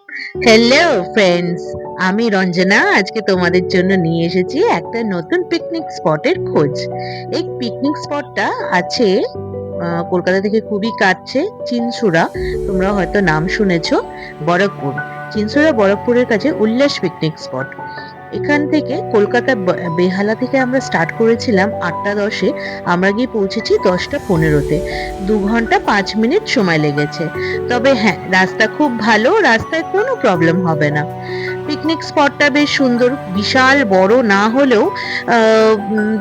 Hello friends, আমি রঞ্জনা আজকে তোমাদের জন্য নিয়ে এসেছি একটা নতুন পিকনিক স্পটের খোঁজ। এই পিকনিক স্পটটা আছে কলকাতা থেকে খুবই কাছে, চিনসুরা। তোমরা হয়তো নাম শুনেছো। বরকপুর, চিনসুরা বরকপুরের কাছে উল্লাস পিকনিক স্পট। এখান থেকে কলকাতা বেহালা থেকে আমরা স্টার্ট করেছিলাম 8টা 10-এ। আমরা গিয়ে পৌঁছেছি 10টা 15-তে। 2 ঘন্টা 5 মিনিট সময় লেগেছে। তবে হ্যাঁ, রাস্তা খুব ভালো, রাস্তায় কোনো প্রবলেম হবে না। পিকনিক স্পটটা বেশ সুন্দর, বিশাল বড় না হলেও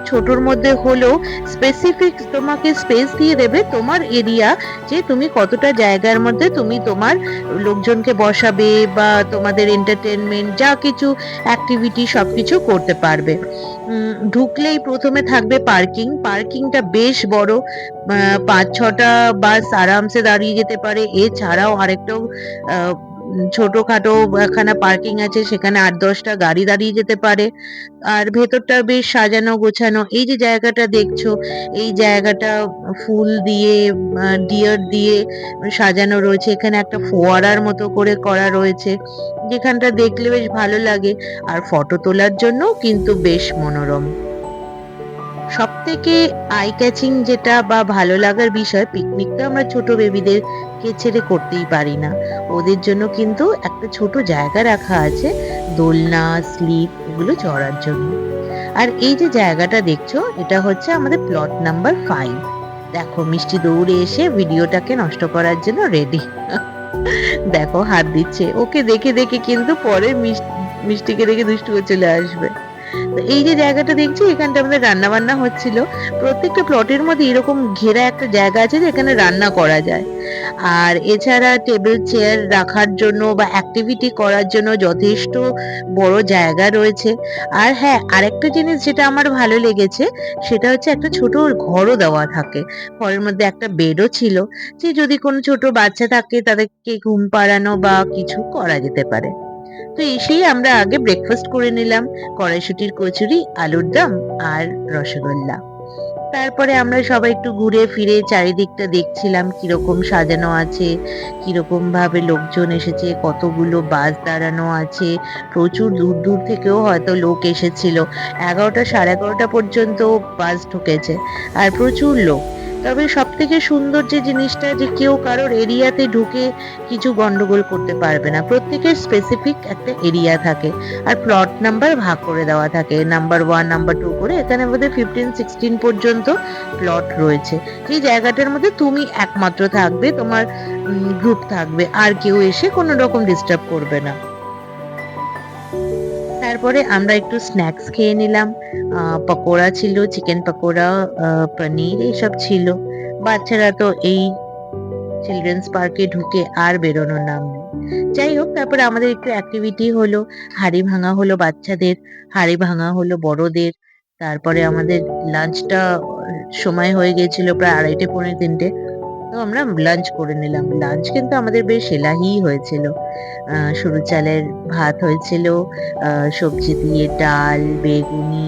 ছোটর মধ্যে হলেও স্পেসিফিক তোমাকে স্পেস দিয়ে দেবে তোমার এরিয়া, যে তুমি কতটা জায়গার মধ্যে তুমি তোমার লোকজনকে বসাবে বা তোমাদের এন্টারটেনমেন্ট যা কিছু অ্যাক্টিভিটি সবকিছু করতে পারবে। ঢুকলেই প্রথমে থাকবে পার্কিংটা বেশ বড়। 5-6টা বাস আরামসে দাঁড়িয়ে যেতে পারে। এছাড়াও আরেকটাও ছোটখাটো একখানা পার্কিং আছে, সেখানে 8-10টা গাড়ি দাঁড়িয়ে যেতে পারে। আর ভেতরটা বেশ সাজানো গোছানো। এই যে জায়গাটা দেখছো, এই জায়গাটা ফুল দিয়ে ডিয়ার দিয়ে সাজানো রয়েছে। এখানে একটা ফোয়ারার মতো করে করা রয়েছে, যেখানটা দেখলে বেশ ভালো লাগে। আর ফটো তোলার জন্য কিন্তু বেশ মনোরম। সব থেকে আই ক্যাচিং যেটা বা ভালো লাগার বিষয়, পিকনিকটা আমরা ছোট বেবিদেরকে ছেড়ে করতেই পারি না। ওদের জন্য কিন্তু একটা ছোট জায়গা রাখা আছে, দোলনা, স্লিপ এগুলো চড়ার জন্য। আর এই যে জায়গাটা দেখছো, এটা হচ্ছে আমাদের প্লট নাম্বার 5। দেখো মিষ্টি দৌড়ে এসে ভিডিওটাকে নষ্ট করার জন্য রেডি। দেখো হাত দিচ্ছে, ওকে দেখে দেখে কিন্তু পরে মিষ্টিকে দেখে দুষ্টু হয়ে চলে আসবে। তো এই যে জায়গাটা দেখছি, এখানটা আমাদের রান্না বান্না হচ্ছিল। প্রত্যেকটা প্লটের মধ্যে এরকম ঘেরা একটা জায়গা আছে যেখানে রান্না করা যায়। আর এছাড়া টেবিল চেয়ার রাখার জন্য বা অ্যাক্টিভিটি করার জন্য যথেষ্ট বড় জায়গা রয়েছে। আর হ্যাঁ, আরেকটা জিনিস যেটা আমার ভালো লেগেছে, সেটা হচ্ছে একটা ছোট ঘরও দেওয়া থাকে। ঘরের মধ্যে একটা বেডও ছিল, যে যদি কোনো ছোট বাচ্চা থাকে তাদেরকে ঘুম পাড়ানো বা কিছু করা যেতে পারে। তো এসেই আমরা আগে ব্রেকফাস্ট করে নিলাম, কড়াইশুটির কচুরি, আলুর দম আর রসগোল্লা। তারপরে আমরা সবাই একটু ঘুরে ফিরে চারিদিকটা দেখছিলাম কিরকম সাজানো আছে, কিরকম ভাবে লোকজন এসেছে, কতগুলো বাস দাঁড়ানো আছে। প্রচুর দূর দূর থেকেও হয়তো লোক এসেছিল। 11টা 11:30 পর্যন্ত বাস ঢুকেছে, আর প্রচুর লোক। তবে সব থেকে সুন্দর যে জিনিসটা, যে কেউ কারোর এরিয়াতে ঢুকে কিছু গন্ডগোল করতে পারবে না। প্রত্যেকের স্পেসিফিক একটা এরিয়া থাকে, আর প্লট নাম্বার ভাগ করে দেওয়া থাকে, নাম্বার 1 নাম্বার 2 করে। এখানে আমাদের 15-16 পর্যন্ত প্লট রয়েছে। এই জায়গাটার মধ্যে তুমি একমাত্র থাকবে, তোমার গ্রুপ থাকবে, আর কেউ এসে কোনো রকম ডিস্টার্ব করবে না। তারপরে আমরা একটু স্ন্যাক্স খেয়ে নিলাম। পকোড়া ছিল, চিকেন পকোড়া, পনির এসব ছিল। বাচ্চারা তো এই চিলড্রেন্স পার্কে ঢুকে আর বেরোনোর নাম নেই। যাই হোক, তারপরে আমাদের একটু অ্যাক্টিভিটি হলো, হাড়ি ভাঙা হলো বাচ্চাদের, হাড়ি ভাঙা হলো বড়দের। তারপরে আমাদের লাঞ্চটা সময় হয়ে গেছিল প্রায় 2:30 পৌনে 3টে। তো আমরা লাঞ্চ করে নিলাম। লাঞ্চ কিন্তু আমাদের বেশ এলাহি হয়েছিল। সরু চালের ভাত হয়েছিল, সবজি দিয়ে ডাল, বেগুনি,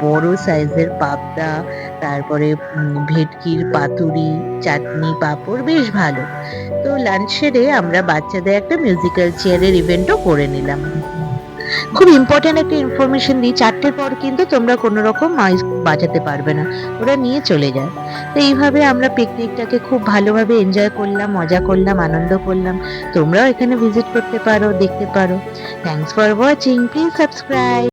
বড় সাইজের পাবদা, তারপরে ভেটকির পাতুরি, চাটনি, পাঁপড়, বেশ ভালো। তো লাঞ্চ সেরে আমরা বাচ্চাদের একটা মিউজিক্যাল চেয়ারের ইভেন্টও করে নিলাম। খুব ইম্পর্টেন্ট একটা ইনফরমেশন দিই, 4টের পর কিন্তু তোমরা কোনো রকম মাইক বাজাতে পারবে না, ওরা নিয়ে চলে যায়। তো এইভাবে আমরা পিকনিকটাকে খুব ভালোভাবে এনজয় করলাম, মজা করলাম, আনন্দ করলাম। তোমরাও এখানে ভিজিট করতে পারো, দেখতে পারো। Thanks for watching, please subscribe.